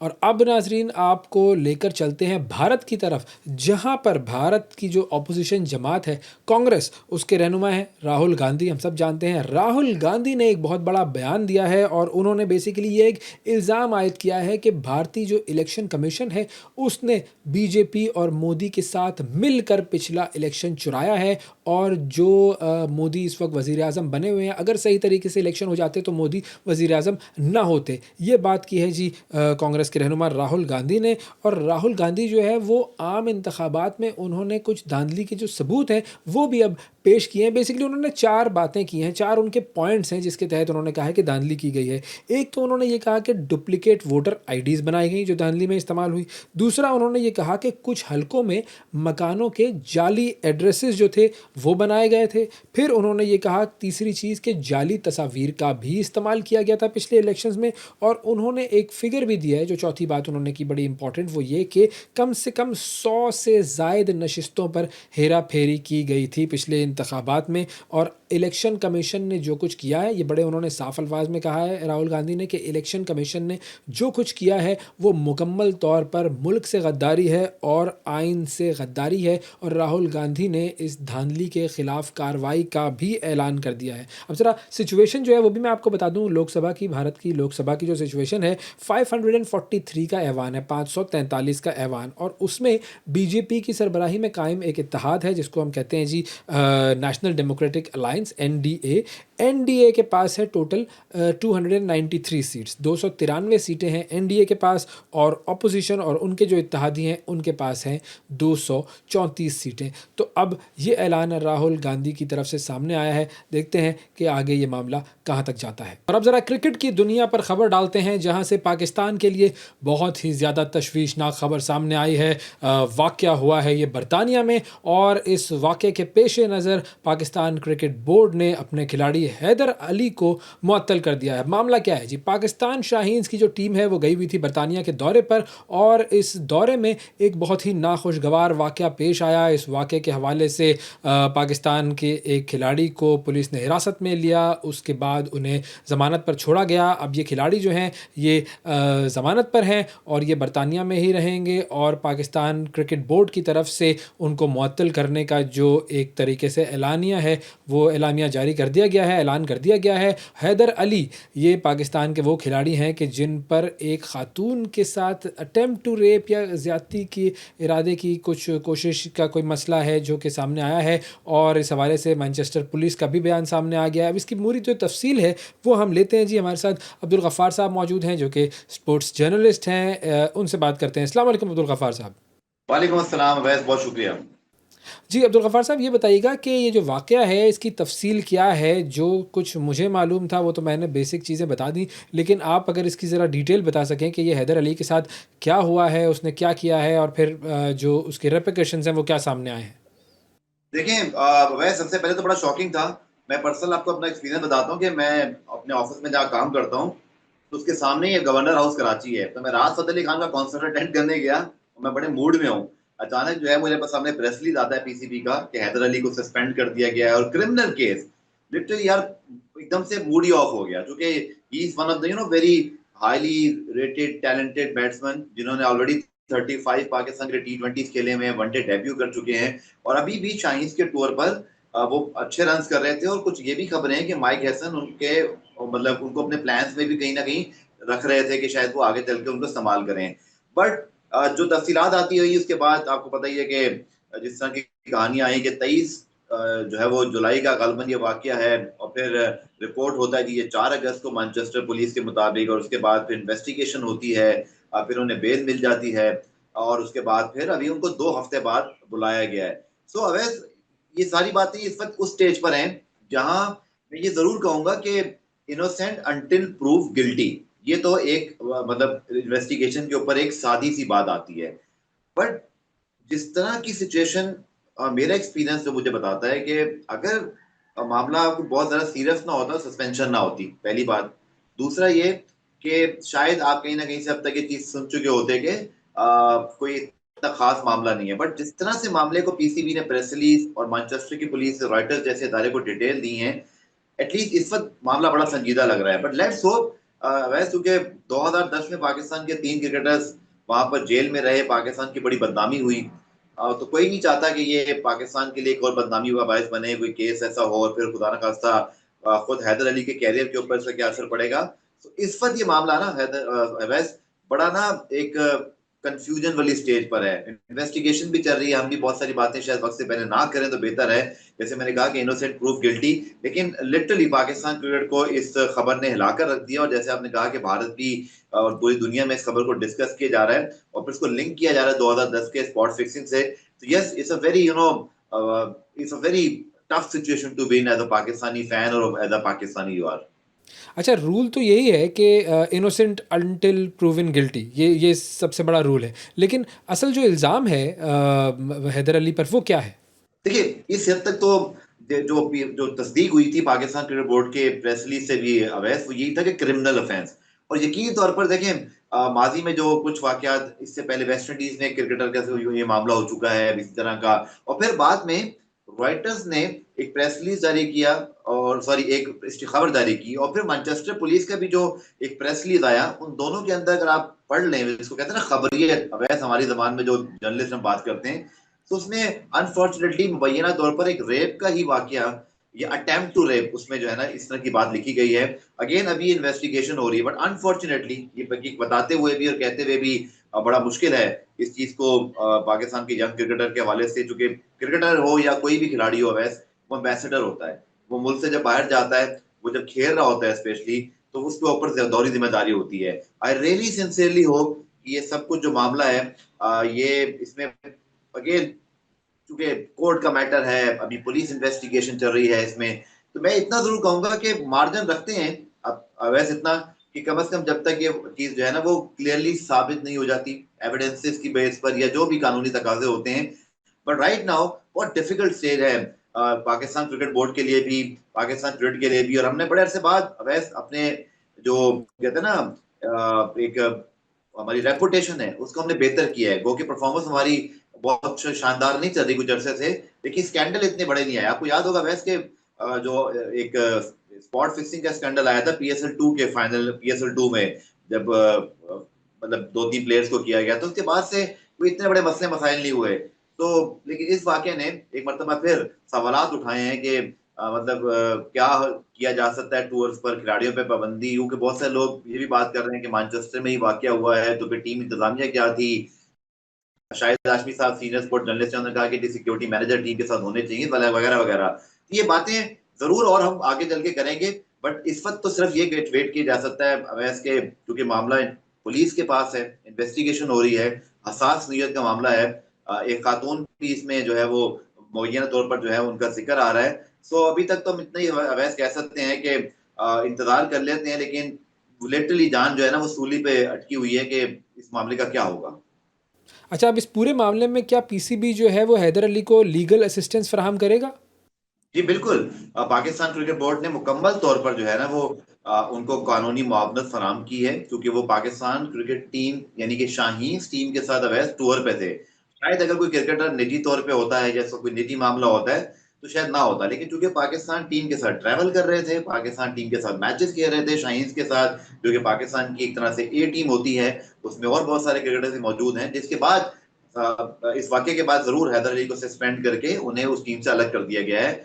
और अब नाज़रीन आपको लेकर चलते हैं भारत की तरफ, जहाँ पर भारत की जो ऑपोजिशन जमात है कांग्रेस, उसके रहनुमा हैं राहुल गांधी। हम सब जानते हैं राहुल गांधी ने एक बहुत बड़ा बयान दिया है और उन्होंने बेसिकली ये एक इल्ज़ाम आयद किया है कि भारतीय जो इलेक्शन कमीशन है उसने बीजेपी और मोदी के साथ मिलकर पिछला इलेक्शन चुराया है। और जो मोदी इस वक्त वज़ीर आज़म बने हुए हैं, अगर सही तरीके से इलेक्शन हो जाते तो मोदी वज़ीर आज़म ना होते। ये बात की है जी कांग्रेस के रहनुमा राहुल गांधी ने। और राहुल गांधी जो है वो आम इंतखाबात में उन्होंने कुछ धांधली के जो सबूत हैं वो भी अब पेश किए हैं। बेसिकली उन्होंने 4 बातें की हैं, 4 उनके पॉइंट्स हैं जिसके तहत उन्होंने कहा है कि धांधली की गई है। एक तो उन्होंने ये कहा कि डुप्लीकेट वोटर आईडीज़ बनाई गई जो धांधली में इस्तेमाल हुई। दूसरा उन्होंने ये कहा कि कुछ हलकों में मकानों के जाली एड्रेसेस जो थे वो बनाए गए थे। फिर उन्होंने ये कहा तीसरी चीज़ कि जाली तस्वीर का भी इस्तेमाल किया गया था पिछले इलेक्शंस में। और उन्होंने एक फिगर भी दिया है, जो चौथी बात उन्होंने की बड़ी इंपॉर्टेंट, वो ये कि कम से कम 100 से ज़ायद नशिस्तों पर हेरा फेरी की गई थी पिछले इंतखाबात में। और इलेक्शन कमीशन ने जो कुछ किया है, ये बड़े उन्होंने साफ अल्फाज में कहा है राहुल गांधी ने कि इलेक्शन कमीशन ने जो कुछ किया है वो मुकम्मल तौर पर मुल्क से गद्दारी है और आइन से गद्दारी है। और राहुल गांधी ने इस धांधली के ख़िलाफ़ कार्रवाई का भी ऐलान कर दिया है। अब ज़रा सिचुएशन जो है वो भी मैं आपको बता दूं, लोकसभा की, भारत की लोकसभा की जो सिचुएशन है, 543 का ऐवान है, 543 का ऐवान। और उसमें बीजेपी की सरबराही में कायम एक इत्तेहाद है जिसको हम कहते हैं जी National Democratic Alliance, NDA. NDA के पास है टोटल 293 सीट्स, 293 सीटें हैं एनडीए के पास। और अपोजिशन और उनके जो इत्तेहादी हैं उनके पास हैं 234 सीटें। तो अब ये ऐलान राहुल गांधी की तरफ से सामने आया है। देखते हैं कि आगे ये मामला कहाँ तक जाता है। और अब ज़रा क्रिकेट की दुनिया पर ख़बर डालते हैं, जहाँ से पाकिस्तान के लिए बहुत ही ज़्यादा तशवीशनाक ख़बर सामने आई है। वाक़या हुआ है ये बरतानिया में, और इस वाक़े के पेश नज़र पाकिस्तान क्रिकेट बोर्ड ने अपने खिलाड़ी हैदर अली को मुअत्तल कर दिया है। मामला क्या है जी, पाकिस्तान शाहीन्स की जो टीम है वो गई हुई थी बरतानिया के दौरे पर, और इस दौरे में एक बहुत ही नाखुशगवार वाक़या पेश आया। इस वाक़े के हवाले से पाकिस्तान के एक खिलाड़ी को पुलिस ने हिरासत में लिया, उसके बाद उन्हें ज़मानत पर छोड़ा गया। अब ये खिलाड़ी जो हैं ये ज़मानत पर हैं और ये बरतानिया में ही रहेंगे, और पाकिस्तान क्रिकेट बोर्ड की तरफ से उनको मुअत्तल करने का जो एक तरीके से एलानिया है वो एलामिया जारी कर दिया गया है, ऐलान कर दिया गया है। हैदर अली ये पाकिस्तान के वो खिलाड़ी हैं कि जिन पर एक ख़ातून के साथ अटेम्प्ट टू रेप या ज़्यादती की इरादे की कुछ कोशिश का कोई मसला है जो कि सामने आया है, और इस हवाले से मैनचेस्टर पुलिस का भी बयान सामने आ गया है। अब इसकी पूरी जो तफसील है वो हम लेते हैं जी। हमारे साथ अब्दुल गफ़ार साहब मौजूद हैं जो कि स्पोर्ट्स जर्नलिस्ट हैं, उनसे बात करते हैं। अस्सलाम वालेकुम अब्दुल गफ़ार साहब। वालेकुम अस्सलाम वैस, बहुत शुक्रिया। जी अब्दुल गफ़ार साहब, ये बताइएगा कि ये जो वाक़या है इसकी तफसील क्या है? जो कुछ मुझे मालूम था वो तो मैंने बेसिक चीज़ें बता दी, लेकिन आप अगर इसकी ज़रा डिटेल बता सकें कि ये हैदर अली के साथ क्या हुआ है, उसने क्या किया है, और फिर जो उसके रेपरकशंस हैं वो क्या सामने आए हैं? देखें, वैस सबसे पहले तो बड़ा शॉकिंग था। मैं पर्सनल आपको अपना एक्सपीरियंस बताता हूँ कि मैं अपने ऑफिस में जहाँ काम करता हूँ, तो उसके सामने ही गवर्नर हाउस कराची है। तो मैं राहत फ़तेह अली खान का कॉन्सर्ट अटेंड करने गया और मैं बड़े मूड में हूँ। अचानक जो है मुझे पास सामने प्रेस रिलीज़ आता है पीसीबी का कि हैदर अली को सस्पेंड कर दिया गया है और क्रिमिनल केस। लिटरली यार, एकदम से मूड ही ऑफ हो गया, क्योंकि he is one of the very highly rated talented batsman, जिन्होंने ऑलरेडी 35 पाकिस्तान के टी20 खेले हुए हैं, वनडे डेब्यू कर चुके हैं और अभी भी शाहीन्स के टूर पर वो अच्छे रन्स कर रहे थे। और कुछ ये भी खबरें हैं कि माइक हैसन उनके मतलब उनको अपने प्लान्स में भी कहीं न कहीं रख रहे थे कि शायद वो आगे चल के उनको इस्तेमाल करें। बट जो तफ़सीलात आती रही उसके बाद आपको पता ही है कि जिस तरह की कहानियाँ आई कि 23 जो है वो जुलाई का ग़ालिबन ये वाक़या है, और फिर रिपोर्ट होता है कि ये 4 अगस्त को मैनचेस्टर पुलिस के मुताबिक, और उसके बाद फिर इन्वेस्टिगेशन होती है, फिर उन्हें बेल मिल जाती है, और उसके बाद फिर अभी उनको 2 हफ्ते बाद बुलाया गया है। सो अवैस, ये सारी बातें इस वक़्त उस स्टेज पर हैं, जहाँ मैं ये ज़रूर कहूँगा कि इनोसेंट अंटिल प्रूव गिल्टी, ये तो एक मतलब इन्वेस्टिगेशन के ऊपर एक सादी-सी बात आती है। बट जिस तरह की सिचुएशन, मेरा एक्सपीरियंस जो मुझे बताता है कि अगर मामला बहुत ज़्यादा सीरियस ना होता, सस्पेंशन ना होती, पहली बात। दूसरा ये कि शायद आप कहीं न कहीं से अब तक ये चीज़ सुन चुके होते कि कोई इतना ख़ास मामला नहीं है। बट जिस तरह से मामले को पीसीबी ने प्रेस रिलीज़ और मैनचेस्टर की पुलिस, रॉयटर्स जैसे इदारे को डिटेल दी हैं, एटलीस्ट इस वक़्त मामला बड़ा संजीदा लग रहा है। बट लेट्स होप वैसे चूंकि 2010 में पाकिस्तान के 3 क्रिकेटर्स वहां पर जेल में रहे, पाकिस्तान की बड़ी बदनामी हुई। तो कोई नहीं चाहता कि ये पाकिस्तान के लिए एक और बदनामी का बायस बने, कोई केस ऐसा हो और फिर खुदा न खास्ता खुद हैदर अली के कैरियर के ऊपर इसका क्या असर पड़ेगा। तो इस वक्त ये मामला ना हैदर अवैस बड़ा ना एक कंफ्यूजन वाली स्टेज पर है। इन्वेस्टिगेशन भी चल रही है, हम भी बहुत सारी बातें शायद वक्त से पहले ना करें तो बेहतर है। जैसे मैंने कहा कि इनोसेंट प्रूफ गिल्टी, लेकिन लिटरली पाकिस्तान क्रिकेट को इस खबर ने हिलाकर रख दिया। और जैसे आपने कहा कि भारत भी और पूरी दुनिया में इस खबर को डिस्कस किया जा रहा है और फिर इसको लिंक किया जा रहा है 2010 के स्पॉट फिक्सिंग से। तो yes, it's a very it's a very tough situation to be in as a Pakistani fan और as a Pakistani you are. अच्छा, रूल तो यही है कि इनोसेंट अनटिल प्रूवन गिल्टी, ये सबसे बड़ा रूल है। लेकिन असल जो इल्ज़ाम है हैदर अली पर, वो क्या है? देखिए, इस हद तक तो जो जो तस्दीक हुई थी पाकिस्तान क्रिकेट बोर्ड के प्रेस रिलीज से भी अवैस, वो यही था कि क्रिमिनल ऑफेंस। और यकीनी तौर पर देखें, माजी में जो कुछ वाकयात, इससे पहले वेस्ट इंडीज में क्रिकेटर का ये मामला हो चुका है इस तरह का। और फिर बाद में रॉयटर्स ने एक प्रेस रिलीज जारी किया, और सॉरी एक खबर जारी की, और फिर मैनचेस्टर पुलिस का भी जो एक प्रेस रिलीज आया। उन दोनों के अंदर अगर आप पढ़ लें, इसको कहते हैं ना खबरियत, अवैस हमारी जबान में जो जर्नलिस्ट हम बात करते हैं, तो उसमें अनफॉर्चुनेटली मुबैना तौर पर एक रेप का ही वाकया, ये अटेम्प्ट टू रेप, उसमें जो है ना इस तरह की बात लिखी गई है। अगेन अभी इन्वेस्टिगेशन हो रही है, बट अनफॉर्चुनेटली ये बताते हुए भी और कहते हुए भी बड़ा मुश्किल है इस चीज को पाकिस्तान के यंग क्रिकेटर के हवाले से। चूंकि क्रिकेटर हो या कोई भी खिलाड़ी हो वैसे, वो एम्बेसडर होता है। वो मुल्क से जब बाहर जाता है, वो जब खेल रहा होता है स्पेशली, तो उसके ऊपर दौरी जिम्मेदारी होती है। आई रियली सिंसियरली होप कि ये सब कुछ जो मामला है, ये इसमें अगेन चूंकि कोर्ट का मैटर है, अभी पुलिस इन्वेस्टिगेशन चल रही है इसमें, तो मैं इतना जरूर कहूंगा कि मार्जिन रखते हैं अब वैसे इतना, कि कम से कम जब तक ये चीज जो है ना वो क्लियरली साबित नहीं हो जाती एविडेंसेस की बेस पर, या जो भी कानूनी तकाजे होते हैं। बट राइट नाउ बहुत डिफिकल्ट स्टेज है पाकिस्तान क्रिकेट बोर्ड के लिए भी, पाकिस्तान क्रिकेट के लिए भी। और हमने बड़े अरसे बाद अवैस अपने जो कहते हैं ना एक हमारी रेपुटेशन है उसको हमने बेहतर किया है। गो की परफॉर्मेंस हमारी बहुत शानदार नहीं चल रही कुछ अरसे से, लेकिन स्कैंडल इतने बड़े नहीं आए। आपको याद होगा वैसे के जो एक स्पॉट फिक्सिंग का स्कैंडल आया था पीएसएल 2 के फाइनल, पीएसएल 2 में, जब मतलब 2-3 प्लेयर्स को किया गया, तो उसके बाद से कोई इतने बड़े मसले मसाइल नहीं हुए। तो लेकिन इस वाकये ने एक मरतबा फिर सवालात उठाए हैं कि मतलब क्या किया जा सकता है टूर्स पर, खिलाड़ियों पर पाबंदी। क्योंकि बहुत सारे लोग ये भी बात कर रहे हैं कि मैनचेस्टर में ही वाकया हुआ है, तो फिर टीम इंतजामिया क्या थी। शाहिद हाशमी साहब सीनियर स्पोर्ट जर्नलिस्ट ने कहा कि सिक्योरिटी मैनेजर टीम के साथ होने चाहिए, वगैरह वगैरह। ये बातें जरूर और हम आगे चल के करेंगे, बट इस वक्त तो सिर्फ ये वेट किया जा सकता है अवैस के, क्योंकि मामला पुलिस के पास है, इन्वेस्टिगेशन हो रही है, हसास नीयत का मामला है। एक खातून भी इसमें जो है वो मुबैना तौर पर जो है उनका जिक्र आ रहा है। सो अभी तक तो हम इतना ही अवैस कह सकते हैं कि इंतजार कर लेते हैं, लेकिन लिटरली जान जो है ना वो सूली पे अटकी हुई है कि इस मामले का क्या होगा। अच्छा, अब इस पूरे मामले में क्या पीसीबी जो है वो हैदर अली को लीगल असिस्टेंस फराहम करेगा? जी बिल्कुल। पाकिस्तान क्रिकेट बोर्ड ने मुकम्मल तौर पर जो है ना वो उनको कानूनी मुआवनत फराम की है, क्योंकि वो पाकिस्तान क्रिकेट टीम यानी कि शाहीन टीम के साथ अवैध टूर पे थे। शायद अगर कोई क्रिकेटर निजी तौर पे होता है, जैसा कोई निजी मामला होता है, तो शायद ना होता, लेकिन चूंकि पाकिस्तान टीम के साथ ट्रैवल कर रहे थे, पाकिस्तान टीम के साथ मैचेस खेल रहे थे शाहीन के साथ, जो कि पाकिस्तान की एक तरह से ए टीम होती है, उसमें और बहुत सारे क्रिकेटर्स मौजूद हैं, जिसके बाद इस वाक्य के बाद जरूर हैदर अली को सस्पेंड करके उन्हें उस टीम से अलग कर दिया गया है।